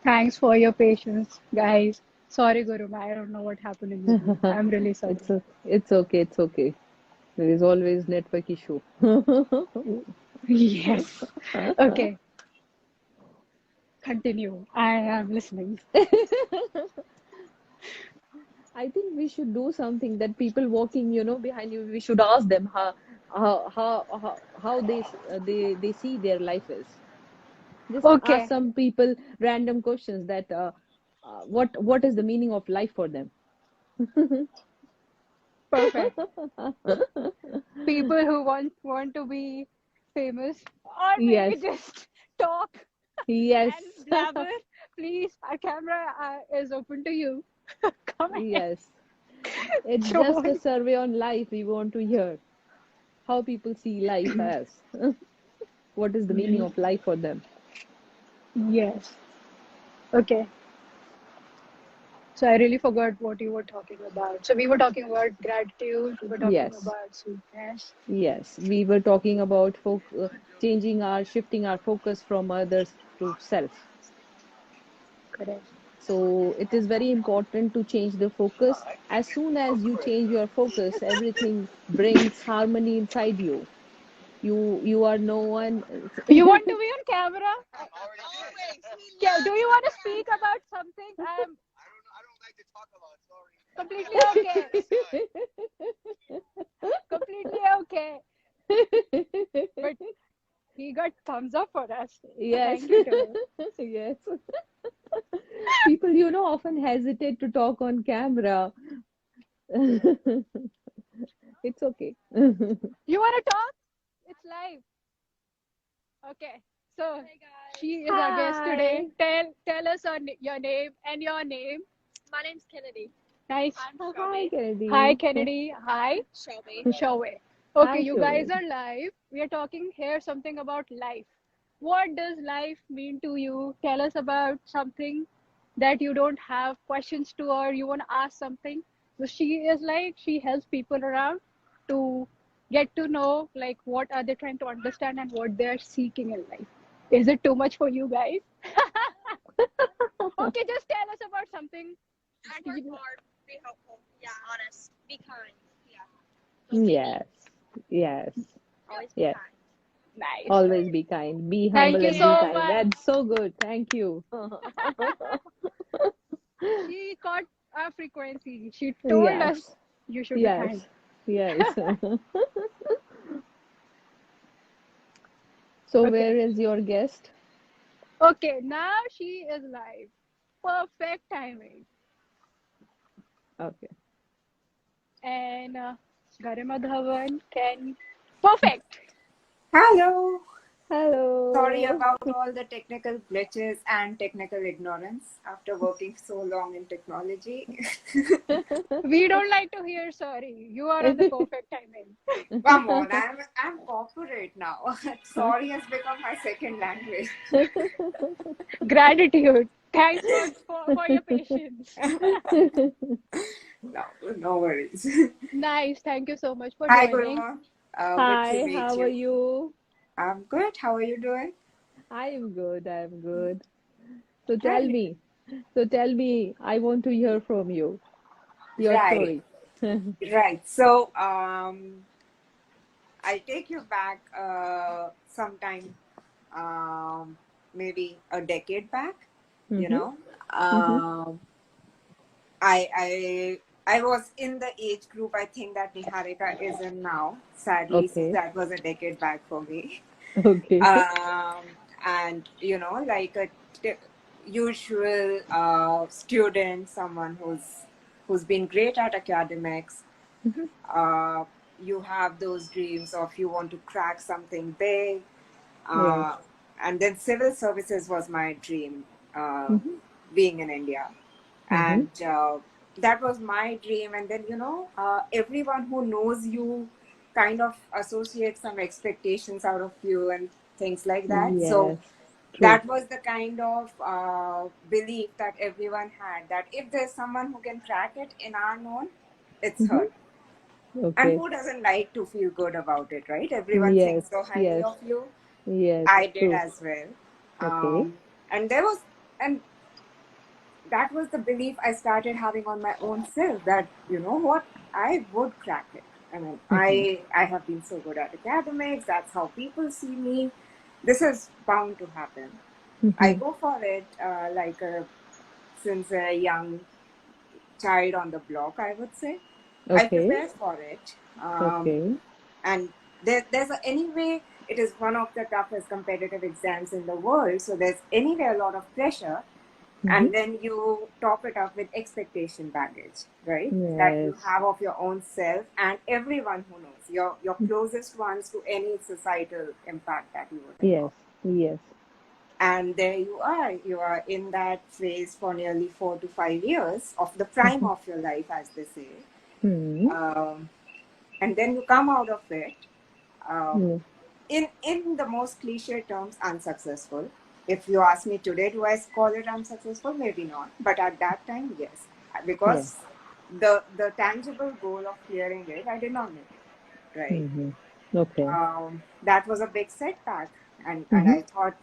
Thanks for your patience, guys. Sorry, Gurumaa. I don't know what happened in between. I'm really sorry. It's okay. It's okay. There is always network issue. Yes. Okay, continue. I am listening. I think we should do something that people walking, behind you, we should ask them how they see their life is. Just ask Okay, some people random questions that what is the meaning of life for them? perfect. People who want to be famous or maybe Yes, just talk yes, and blabber. Please, our camera is open to you. Come ahead. yes. It's just a Join. survey on life. We want to hear how people see life as. What is the meaning of life for them? Yes. Okay. So I really forgot what you were talking about. So we were talking about gratitude. We were talking Yes, about sweetness. yes. We were talking about shifting our focus from others to self. Correct. So it is very important to change the focus. As soon as you change your focus, everything brings harmony inside you. You are no one. You want to be on camera? Yeah. Do you want to speak about something? I'm completely okay. Completely okay. But he got thumbs up for us. So Yes, thank you to him. yes. People, often hesitate to talk on camera. It's okay. You want to talk? It's live. Okay. So she is our guest today. Hi. Tell us your name and your name. My name's Kennedy. Nice. Hi, Hi, Kennedy. Kennedy. Hi, Shelby. Showe. Okay, Hi, you guys Shoaib. are live. We are talking here something about life. What does life mean to you? Tell us about something that you don't have questions to or you want to ask something. So she is like, she helps people around to get to know like what are they trying to understand and what they're seeking in life. Is it too much for you guys? Okay, just tell us about something. I work hard. Be helpful. Yeah, honest. Be kind. Yeah. Don't be mean. Yes, yes, Always be yes. kind. Nice. Always be kind. Be Thank humble you and be so kind. much. That's so good. Thank you. She caught our frequency. She told us Yes, you should be kind. yes, yes. So, Okay. where is your guest? Okay, now she is live. Perfect timing. Okay. And Garima Dhawan can. Perfect. Hello. Sorry Hello. about all the technical glitches and technical ignorance after working so long in technology. We don't like to hear sorry. You are on the perfect timing. Come on, I'm corporate now. Sorry has become my second language. Gratitude. Thanks for your patience. No, no worries. Nice. Thank you so much for Hi, joining. Guruma. Good to Hi, meet how are you. you? I'm good. How are you doing? I am good. I am good. So tell Right. me. So tell me. I want to hear from you. Your Right. story. Right. So, I'll take you back sometime, maybe a decade back. You Mm-hmm. know, Mm-hmm. um, I was in the age group I think that Nihharika is in now. Sadly, Okay. that was a decade back for me. Okay. Um, and like a usual student, someone who's been great at academics. Mm-hmm. Uh, you have those dreams of you want to crack something big, Yes. uh, and then civil services was my dream, Mm-hmm. being in India, Mm-hmm. and that was my dream. And then everyone who knows you kind of associates some expectations out of you and things like that. So Yes. True. that was the kind of belief that everyone had, that if there's someone who can crack it in our known, it's her. Mm-hmm. And Okay. who doesn't like to feel good about it, right? Everyone Yes. thinks so highly Yes. of you. Yes. I did True. as well. Okay. And there was, and that was the belief I started having on my own self, that, you know what, I would crack it. I mean, I have been so good at academics. That's how people see me. This is bound to happen. I go for it since a young child on the block, I would say. I Okay. prepare for it. Okay. And anyway, it is one of the toughest competitive exams in the world. So there's anyway a lot of pressure. And then you top it up with expectation baggage, right? That you Yes. have of your own self and everyone who knows, your closest ones to any societal impact that you would think Yes. of. Yes. And there you are in that phase for nearly 4 to 5 years of the prime of your life, as they say. And then you come out of it, Yes. in the most cliche terms, unsuccessful. If you ask me today, do I call it unsuccessful? Maybe not. But at that time, yes. Yes. Because the tangible goal of clearing it, I did not make it, right? Okay. That was a big setback. And I thought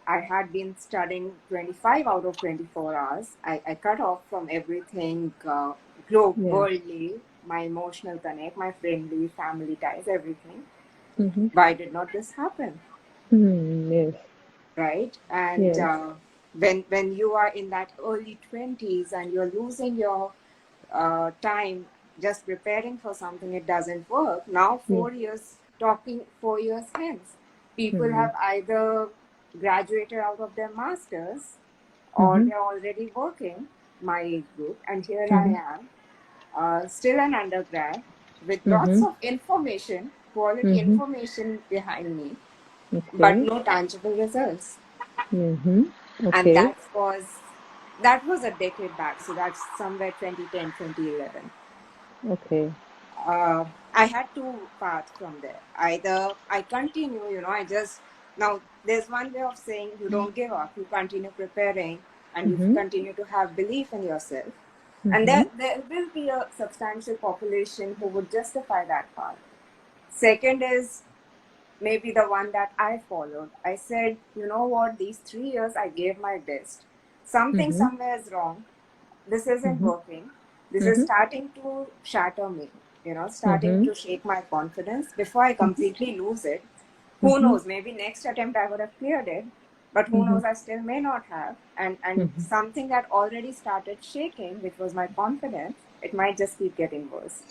I had been studying 25 out of 24 hours. I cut off from everything Yes. worldly, my emotional connect, my friendly, family ties, everything. Mm-hmm. Why did not this happen? Yes. Right? And Yes. when you are in that early 20s and you're losing your time just preparing for something, it doesn't work. Now, Yes. 4 years hence, people have either graduated out of their masters or they're already working, my age group, and here I am, still an undergrad with lots of information, quality information behind me, but Okay. no tangible results. And Okay. that was a decade back, so that's somewhere 2010, 2011. Okay. I had two paths from there. Either I continue, now there's one way of saying you don't give up, you continue preparing and you continue to have belief in yourself. And there will be a substantial population who would justify that path. Second is maybe the one that I followed. I said, you know what, these 3 years I gave my best. Something somewhere is wrong. This isn't working. This is starting to shatter me, starting to shake my confidence before I completely lose it. Who knows, maybe next attempt I would have cleared it, but who knows, I still may not have. And something that already started shaking, which was my confidence, it might just keep getting worse.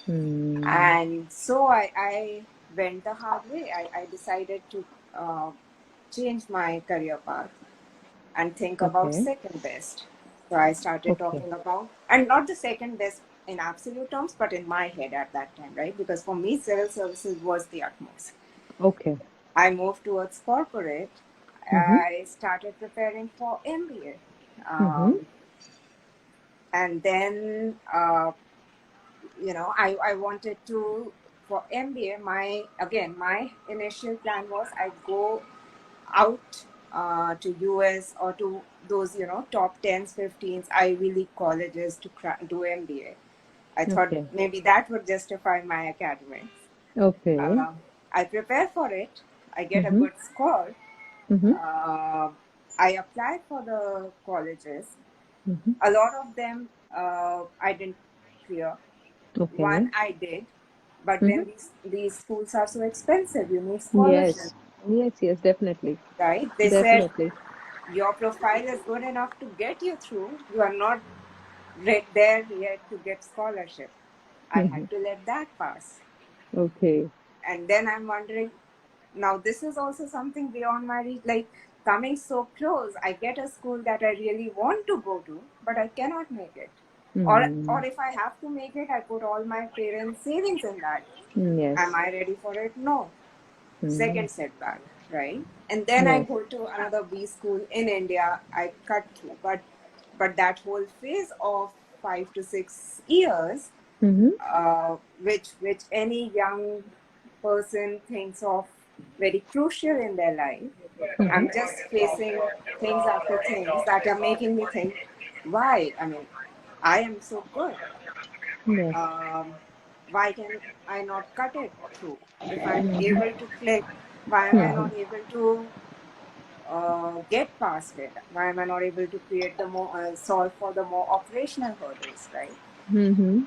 And so I went the hard way. I decided to change my career path and think about Okay. second best. So I started Okay. talking about, and not the second best in absolute terms, but in my head at that time, right? Because for me, civil services was the utmost. Okay. I moved towards corporate. I started preparing for MBA. And then, I wanted to, for MBA, my initial plan was I go out to US or to those, top 10s, 15s, Ivy League colleges to do MBA. I thought Okay. maybe that would justify my academics. Okay. I prepare for it. I get a good score. I applied for the colleges. A lot of them I didn't clear. Okay. One I did, but then these schools are so expensive. You need scholarship, Yes. Yes. Yes. Definitely. right? They said Definitely. your profile is good enough to get you through. You are not there yet to get scholarship. I had to let that pass. Okay. And then I'm wondering, now this is also something beyond my reach, like coming so close. I get a school that I really want to go to, but I cannot make it. Or if I have to make it, I put all my parents' savings in that. Yes. Am I ready for it? No. Second setback, right? And then I Yes. go to another B school in India. I cut through, but that whole phase of 5 to 6 years, which any young person thinks of very crucial in their life, I'm just facing things after things that are making me think, why? I mean, I am so good. Yes. Why can I not cut it through? If I'm able to click, why am I not able to get past it? Why am I not able to create the more solve for the more operational hurdles, right? Mm-hmm.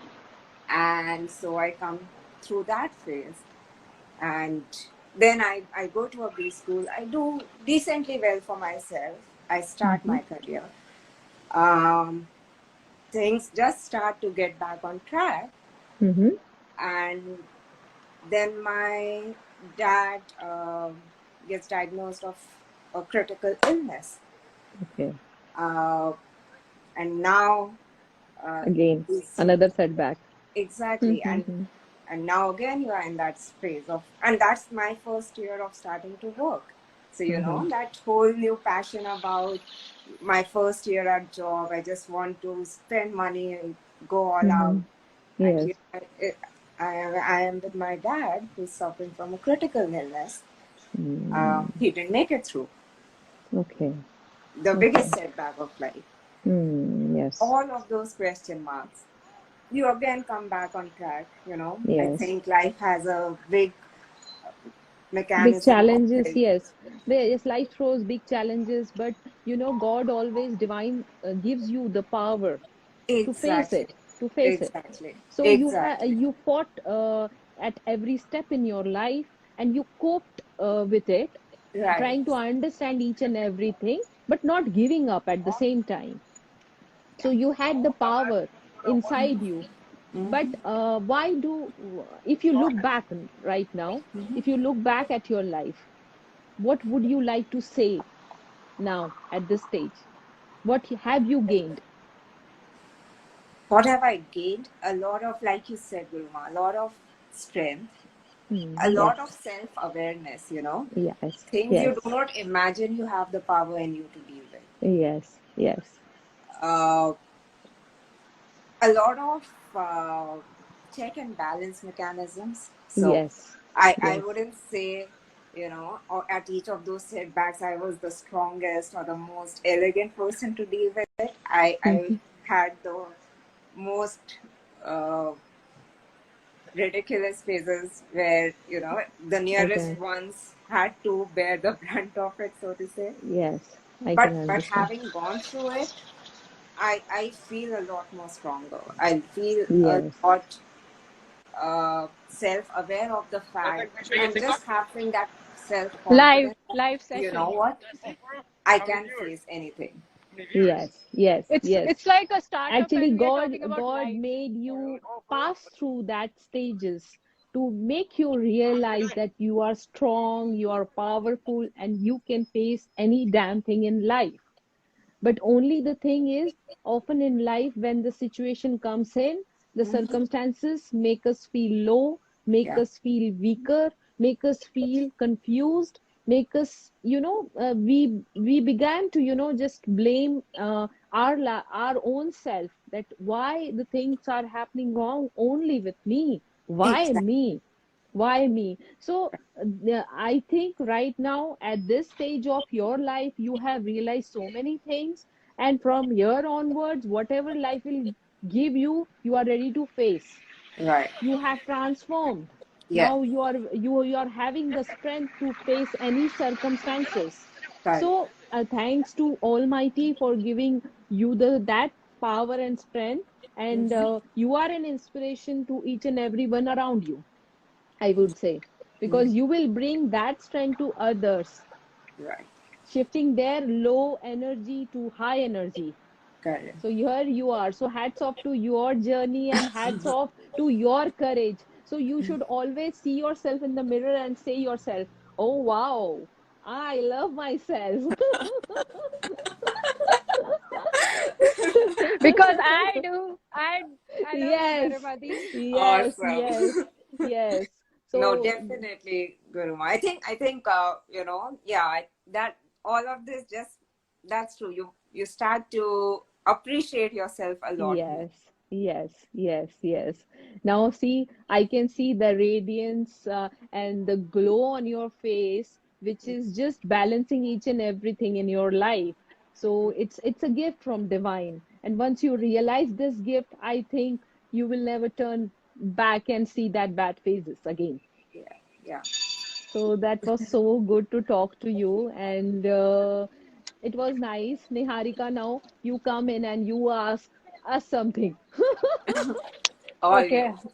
And so I come through that phase, and then I go to a B school. I do decently well for myself. I start Mm-hmm. my career. Um, Things just start to get back on track, Mm-hmm. and then my dad gets diagnosed of a critical illness, Okay. uh, and now uh, Again, he's another setback. exactly, Mm-hmm. and now again you are in that phase of, and that's my first year of starting to work. So Mm-hmm. that whole new passion about my first year at job, I just want to spend money and go all out. Mm-hmm. And Yes. here I am with my dad, who's suffering from a critical illness. Mm. He didn't make it through. Okay. The Okay. biggest setback of life. Yes. All of those question marks. You again come back on track. I Yes. think life has a big Big mechanism of challenges, it. yes. Yes, life throws big challenges, but God always divine gives you the power to face Exactly. it, to face it. Exactly. So Exactly. you fought at every step in your life, and you coped with it, Right. trying to understand each and everything, but not giving up at the same time. So you had the power inside you. But Mm-hmm. why do, if you look back right now, Mm-hmm. if you look back at your life, what would you like to say now at this stage? What have you gained? What have I gained? A lot of, like you said, Gurumaa, a lot of strength, a lot of Yes, self-awareness. yes, Things you do yes, not imagine you have the power in you to deal with. yes, yes, Uh, a lot of check and balance mechanisms. So yes, I yes. wouldn't say, or at each of those setbacks, I was the strongest or the most elegant person to deal with it. I Mhm. had the most uh, ridiculous phases where, the nearest Okay. ones had to bear the brunt of it, so to say. Yes, I can But understand. having gone through it, I feel a lot more stronger. I feel a Yes. lot self-aware of the fact, and just having that Live self-confidence that, live you know session. what, I can face anything. Yes, yes, yes. It's like a startup Actually, and we are God, talking about God life. made you pass through that stages to make you realize that you are strong, you are powerful, and you can face any damn thing in life. But only the thing is, often in life, when the situation comes in, the Hmm. circumstances make us feel low, make Yeah. us feel weaker, make us feel confused, make us, we began to, just blame our own self, that why the things are happening wrong only with me, why Exactly. me, why me? So I think right now at this stage of your life, you have realized so many things, and from here onwards, whatever life will give you, you are ready to face. Right. You have transformed. Yeah. Now you are having the strength to face any circumstances. Correct. So thanks to Almighty for giving you the that power and strength, and Hmm. you are an inspiration to each and everyone around you, I would say, Hmm. because you will bring that strength to others, Right. shifting their low energy to high energy. Correct. So here you are. So hats off to your journey and hats off to your courage. So you should always see yourself in the mirror and say yourself, "Oh wow, I love myself." Because I do. I love you, Yes, Garimadi. yes, Awesome. yes, yes. No, So definitely, Guruma. I think, yeah, that all of this just, that's true. You start to appreciate yourself a lot more. yes, yes, yes, yes. Now, see, I can see the radiance and the glow on your face, which is just balancing each and everything in your life. So it's a gift from divine. And once you realize this gift, I think you will never turn back and see that bad phases again. Yeah, yeah. So that was so good to talk to you, and it was nice. Niharika, now you come in and you ask us something. Okay, Always.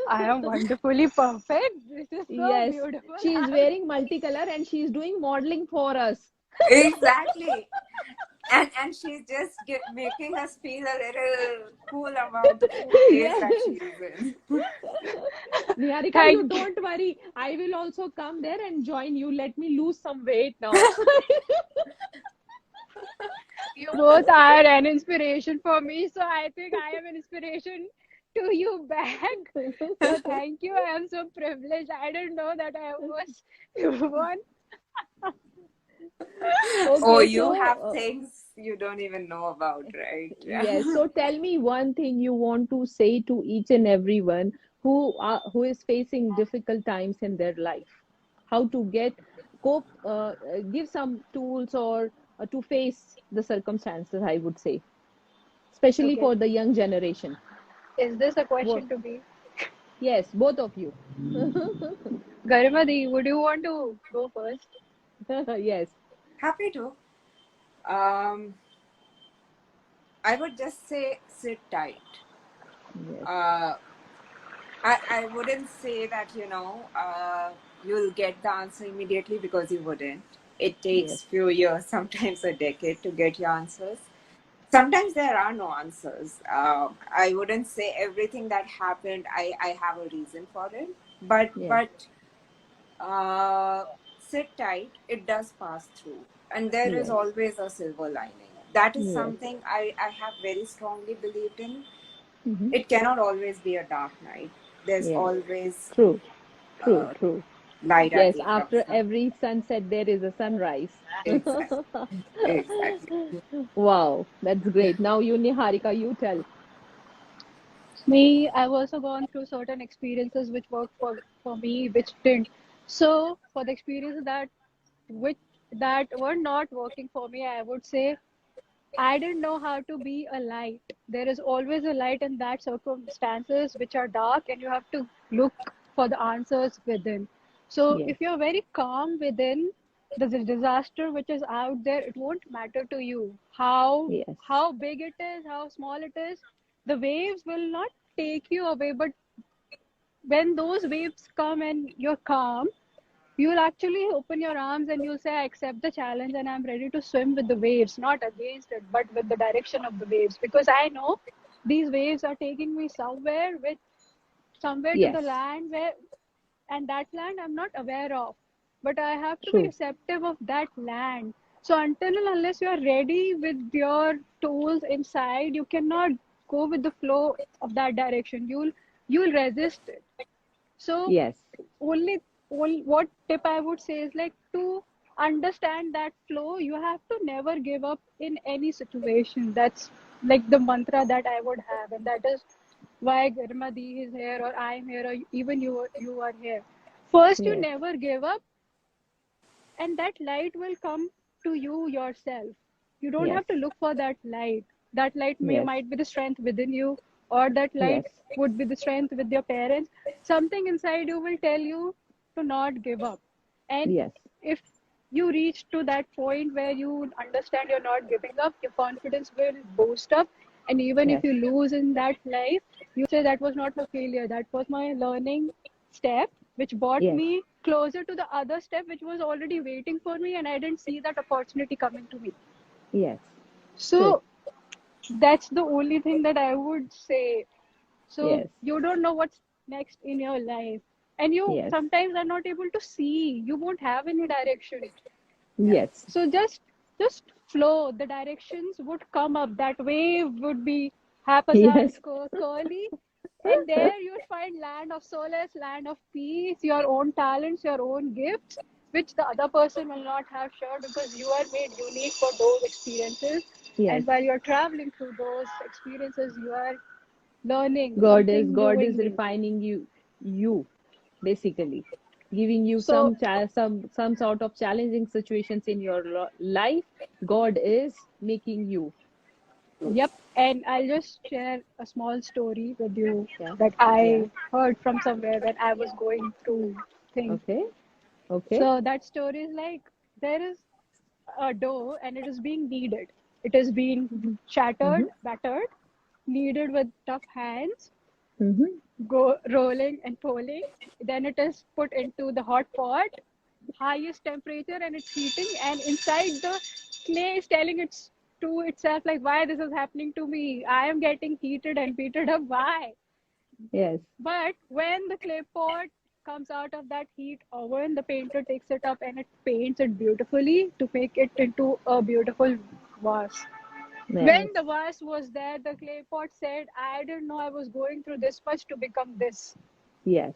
I am wonderfully perfect. This is so Yes, beautiful. she is wearing multicolor and she is doing modeling for us. Exactly. And she's just making us feel a little cool about the cool phase that Yes. she is in. Niharika, you Thank you. don't worry. I will also come there and join you. Let me lose some weight now. You both are an inspiration for me, so I think I am an inspiration to you back. So thank you. I am so privileged. I didn't know that I was one. Oh, Okay, you so have things you don't even know about, right? yes, so tell me one thing you want to say to each and everyone who is facing difficult times in their life. How to get cope, give some tools or to face the circumstances, I would say, especially Okay. for the young generation. Is this a What? question to me? Yes, both of you. Garimadi, would you want to go first? Yes, Happy to. Um, I would just say sit tight. yes, Uh, I wouldn't say that, you'll get the answer immediately because you wouldn't. It yes, takes few years, sometimes a decade to get your answers. Sometimes there are no answers. I wouldn't say everything that happened, I have a reason for it. But yes, but uh, sit tight, it does pass through. And there is yes, always a silver lining. That is yes. something I have very strongly believed in. Hmm. It cannot always be a dark night. There's Yes, always true, true, uh, true. light at Yes, the end of after the tunnel. every sunset, there is a sunrise. Exactly. Exactly. Wow, that's great. Now you, Niharika, you tell. Me, I've also gone through certain experiences which worked for me, which didn't. So for the experiences which that were not working for me, I would say I didn't know how to be a light. There is always a light in that circumstances which are dark, and you have to look for the answers within. So Yes, if you're very calm within, the disaster which is out there, it won't matter to you. yes, How big it is, how small it is, the waves will not take you away. But when those waves come and you're calm, you'll actually open your arms and you'll say, I accept the challenge and I'm ready to swim with the waves, not against it, but with the direction of the waves. Because I know these waves are taking me somewhere to the yes, land where, and that land I'm not aware of. But I have to be true. receptive of that land. So until and unless you are ready with your tools inside, you cannot go with the flow of that direction. You'll resist it. So Yes, only what tip I would say is like to understand that flow, you have to never give up in any situation. That's like the mantra that I would have, and that is why Garima is here, or I'm here, or even you are here. First, you yes, never give up, and that light will come to you yourself. You don't yes, have to look for that light. That light yes, might be the strength within you, or that light yes, would be the strength with your parents. Something inside you will tell you to not give up. And yes, if you reach to that point where you understand you're not giving up, your confidence will boost up. And even if yes, you lose in that life, you say that was not a failure, that was my learning step, which brought yes, me closer to the other step, which was already waiting for me, and I didn't see that opportunity coming to me. yes, true. So that's the only thing that I would say. So Yes, you don't know what's next in your life, and you yes, sometimes are not able to see. You won't have any direction. yes, So just flow. The directions would come up. That wave would be haphazard, yes, curly, and there you would find land of solace, land of peace, your own talents, your own gifts, which the other person will not have shared because you are made unique for those experiences. yes. And while you're traveling through those experiences, you are learning something new God is in you. refining you basically, giving you So, some sort of challenging situations in your life. God is making you. yep. And I'll just share a small story with you Yeah, that yeah, I heard from somewhere when I was going through. thing. Okay. Okay. So that story is like there is a dough and it is being kneaded. It is being Mm-hmm. shattered, battered, kneaded with tough hands, Mm-hmm. go rolling and pulling. Then it is put into the hot pot, highest temperature, and it's heating. And inside the clay is telling it's to itself like, why this is happening to me? I am getting heated and beaten up. Why? Yes. But when the clay pot comes out of that heat oven, the painter takes it up and it paints it beautifully to make it into a beautiful vase. Yes. When the vase was there, the clay pot said, I didn't know I was going through this much to become this. Yes.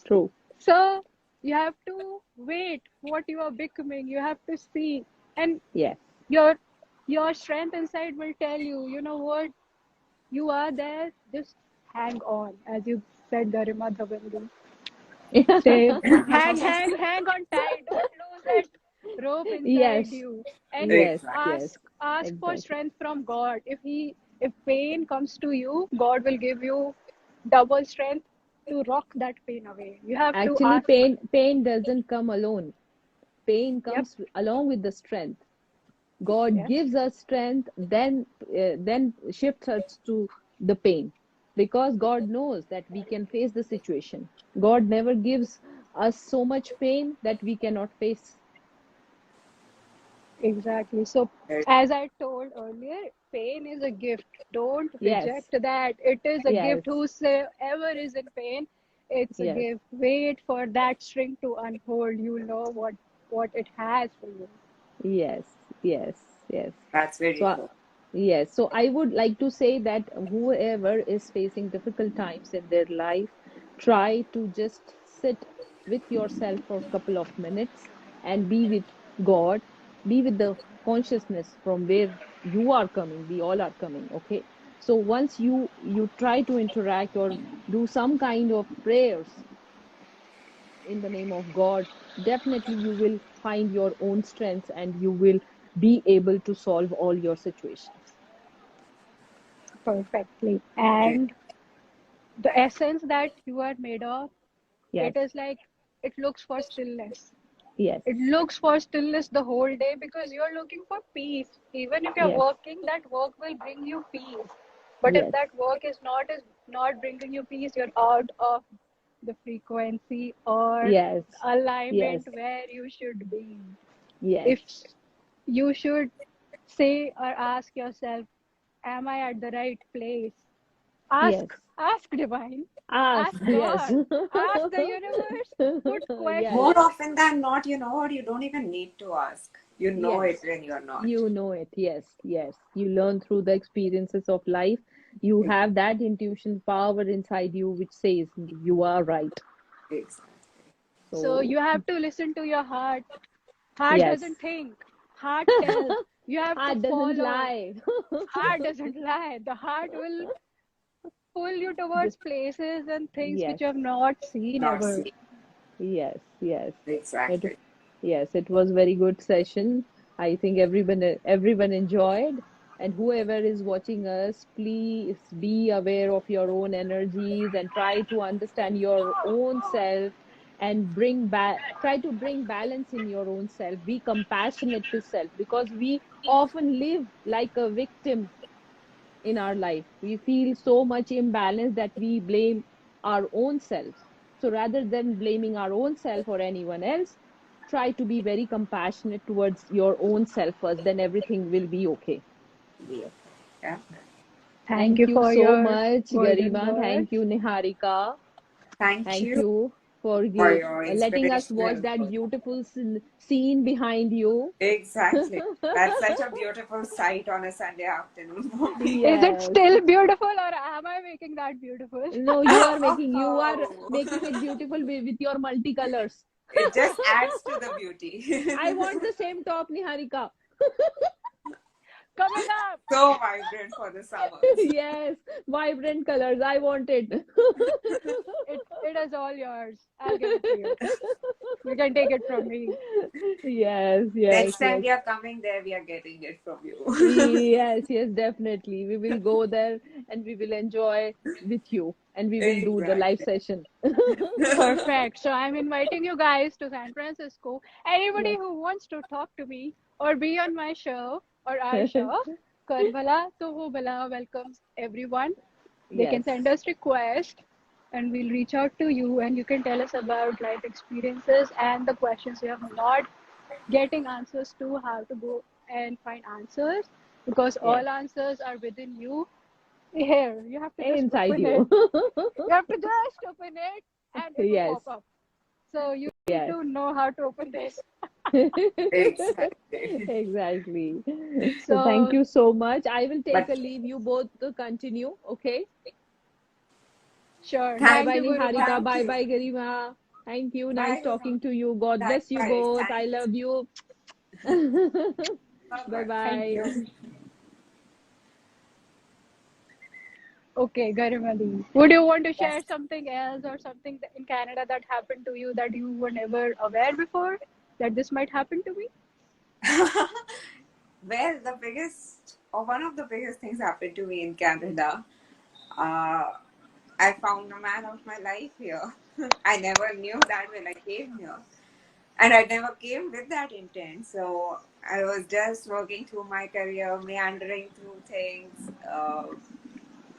True. So you have to wait what you are becoming. You have to see. And Yes. your your strength inside will tell you, you know what, you are there, just hang on. As you said, Garima Dhawan. Say, hang on tight. Don't lose that rope inside Yes. you. And Yes. Exactly. Yes. ask for Exactly. strength from God. If pain comes to you, God will give you double strength to rock that pain away. You have to Actually, ask. pain doesn't come alone. Pain Yep. comes along with the strength. God Yes. gives us strength, then shifts us to the pain, because God knows that we can face the situation. God never gives us so much pain that we cannot face. Exactly. So, as I told earlier, pain is a gift. Don't Yes, reject that. It is a yes, gift. Whosoever is in pain, it's a yes, gift. Wait for that string to unfold. You'll know what it has for you. yes, yes, yes. That's So, very true. yes, so I would like to say that whoever is facing difficult times in their life, try to just sit with yourself for a couple of minutes and be with God, be with the consciousness from where you are coming. We all are coming, okay? So once you try to interact or do some kind of prayers in the name of God, definitely you will find your own strengths and you will be able to solve all your situations. Perfectly. Great. And the essence that you are made of, Yes, it is like it looks for stillness. yes, It looks for stillness the whole day because you're looking for peace. Even if you're yes, working, that work will bring you peace. But if yes, that work is not bringing you peace, you're out of the frequency or yes, yes, alignment where you should be. yes, If you should say or ask yourself, am I at the right place? yes. Ask divine, Ask, ask yes. God, ask the universe. Put Yes, More questions. often than not, you don't even need to ask. You know it yes. when you're not. You know it. Yes, yes. You learn through the experiences of life. You have that intuition power inside you which says you are right. Exactly. So So, you have to listen to your heart. Heart yes. doesn't think, heart tells. You have to Heart doesn't follow. lie. Heart doesn't lie. The heart will pull you towards Just, places and things which yes, you have not seen Not ever. see. yes, yes. It, Exactly. yes, it was very good session. I think everyone enjoyed. And whoever is watching us, please be aware of your own energies and try to understand your own self and try to bring balance in your own self. Be compassionate to self, because we often live like a victim in our life. We feel so much imbalance that we blame our own selves. So rather than blaming our own self or anyone else, try to be very compassionate towards your own self first, then everything will be okay. Yeah. Yeah. Thank Thank you you for so your much, golden Garima. Thank words. you, Nihharika. Thank Thank you you for for your letting us watch inspirational that words. beautiful scene behind you. Exactly. That's such a beautiful sight on a Sunday afternoon for me. Is it Yes. still beautiful or am I making that beautiful? No, you are making it beautiful with your multicolors. It just adds to the beauty. I want the same top, Niharika. Coming up. So vibrant for the summers. Yes, vibrant colors. I want it. It is all yours. I'll give it to you. You can take it from me. Yes, yes, Next time yes. we are coming there, we are getting it from you. Yes, yes, definitely. We will go there and we will enjoy with you and we will do the live Exactly. session. Perfect. So I'm inviting you guys to San Francisco. Anybody Yes. who wants to talk to me or be on my show or our show, Karbala to Ho Bala welcomes everyone. They can Yes. send us request and we'll reach out to you and you can tell us about life experiences and the questions you have not getting answers to, how to go and find answers, because Yes. all answers are within you. Here, you have to just Inside open it. you. You have to just open it and it will Yes. pop up. So you need Yes. to know how to open this. Exactly. Exactly. So thank So you so much. I will take But a leave. You both to continue. Okay. sure. Bye thank Thank bye, you, you. Guruma. Niharika. Thank Bye you. bye, Garima. Thank you. Nice Bye. talking to you. God bless you Likewise. both. I Thanks. love you. Bye Bye bye. Thank bye. you. Okay, Garimadi. Would you want to Yes. share something else or something in Canada that happened to you that you were never aware before that this might happen to me? Well, the biggest, or one of the biggest things happened to me in Canada. Uh, I found the man of my life here. I never knew that when I came here. And I never came with that intent. So I was just working through my career, meandering through things,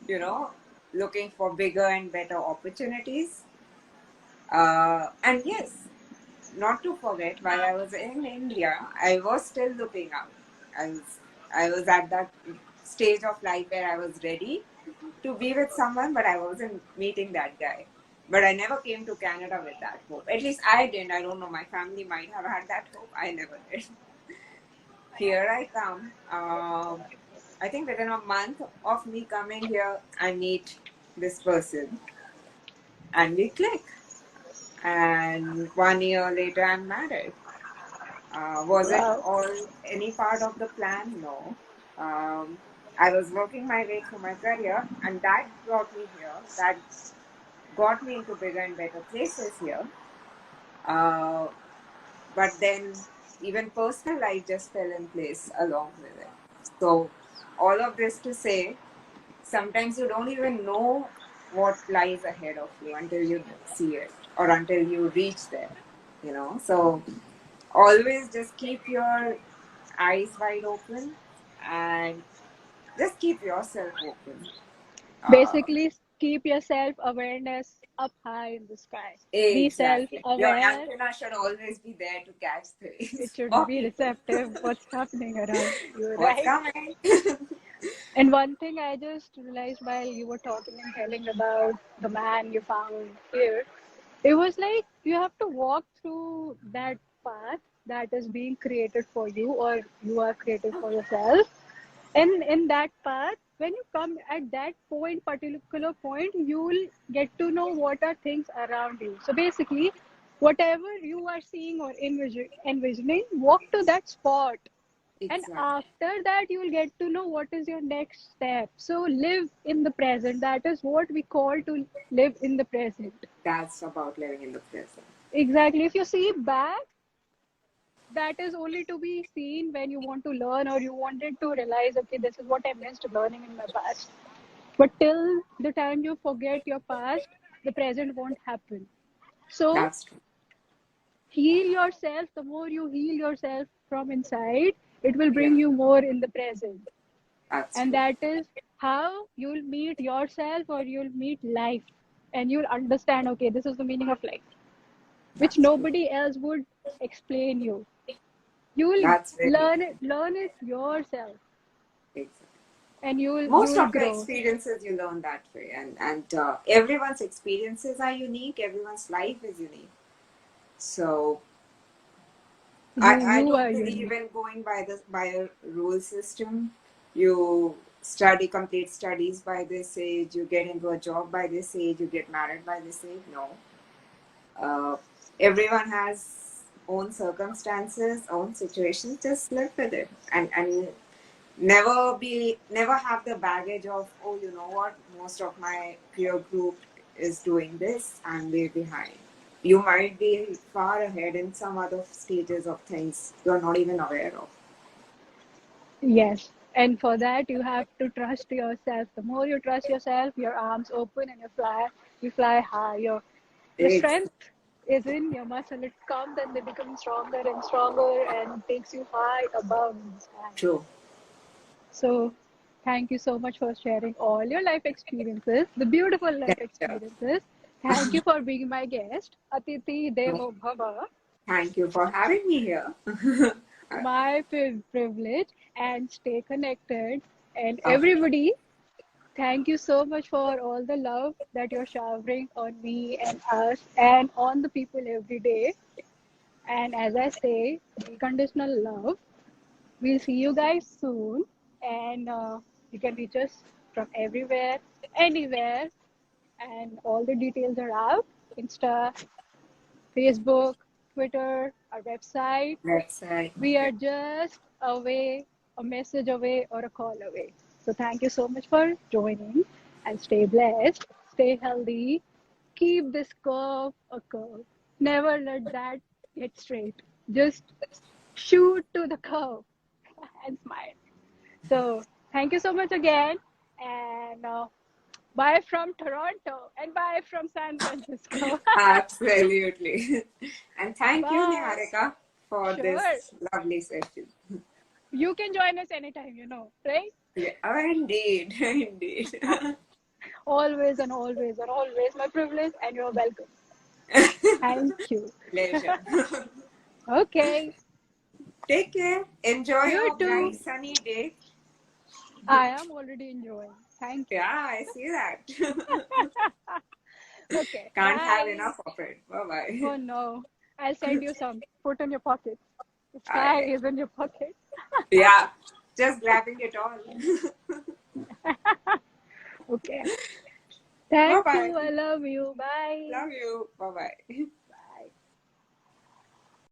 you know, looking for bigger and better opportunities. And yes, not to forget, while I was in India, I was still looking out. I was, I was at that stage of life where I was ready to be with someone, but I wasn't meeting that guy. But I never came to Canada with that hope. At least I didn't. I don't know. My family might have had that hope. I never did. Here I come. I think within a month of me coming here, I meet this person and we click. And 1 year later, I'm married. Was it Wow. all any part of the plan? No. Um, I was working my way through my career, and that brought me here. That got me into bigger and better places here. Uh, but then, even personal life just fell in place along with it. So, all of this to say, sometimes you don't even know what lies ahead of you until you see it or until you reach there, you know. So, always just keep your eyes wide open and just keep yourself open. Uh, Basically, keep your self awareness up high in the sky. Be self exactly. Your aware. antenna should always be there to catch It things should or be people. receptive what's happening around you, What's right? coming? And one thing I just realized while you were talking and telling about the man you found here, it was like you have to walk through that path that is being created for you or you are creating for yourself. And in that path, when you come at that point, particular point, you will get to know what are things around you. So basically, whatever you are seeing or envisioning, walk to that spot, and Exactly. after that you will get to know what is your next step. So live in the present. That is what we call to live in the present. That's about living in the present. Exactly. If you see back, that is only to be seen when you want to learn or you wanted to realize, okay, this is what I missed learning in my past. But till the time you forget your past, the present won't happen. So That's true. heal yourself. The more you heal yourself from inside, it will Yeah, bring you more in the present. that's And true. that is how you'll meet yourself or you'll meet life, and you'll understand, okay, this is the meaning of life, which That's true. nobody else would explain you. You will That's very true. learn it yourself, Exactly. and you Most will of your grow. experiences you learn that way, and everyone's experiences are unique. Everyone's life is unique. So I You don't are believe unique. in going by a rule system. You study, complete studies by this age, you get into a job by this age, you get married by this age. No. Uh, Everyone has own circumstances, own situations. Just live with it. And never have the baggage of, oh, you know what, most of my peer group is doing this and we're behind. You might be far ahead in some other stages of things you're not even aware of. Yes. And for that, you have to trust yourself. The more you trust yourself, your arms open and you fly high. Your It's strength is in your muscle. It comes and they become stronger and stronger and takes you high above in the sky. true. So, thank you so much for sharing all your life experiences, the beautiful life Pleasure. experiences. Thank you for being my guest. Atiti Devo Bhava. Thank you for having me here. My privilege, and stay connected. And Okay. everybody, thank you so much for all the love that you're showering on me and us and on the people every day. And as I say, unconditional love. We'll see you guys soon. And you can reach us from everywhere, anywhere. And all the details are out: Insta, Facebook, Twitter, our website. That's We are just away, a message away, or a call away. So thank you so much for joining, and stay blessed, stay healthy, keep this curve a curve. Never let that get straight. Just shoot to the curve and smile. So thank you so much again, and bye from Toronto and bye from San Francisco. absolutely. And thank you, Bye. Nihharika, for this Sure. lovely session. You can join us anytime, right? Yeah, oh, indeed, indeed. Always and always and always my privilege, and you're welcome. Thank you. Pleasure. Okay. Take care. Enjoy You your too. bright sunny day. I am already enjoying. Thank you. Yeah, I see that. Okay. Can't have Bye. enough of it. Bye bye. Oh no. I'll send you some. Put in your pocket. The sky I, is in your pocket. yeah, just grabbing it all. Okay. Bye Thank bye. you. I love you. Bye. Love you. Bye bye.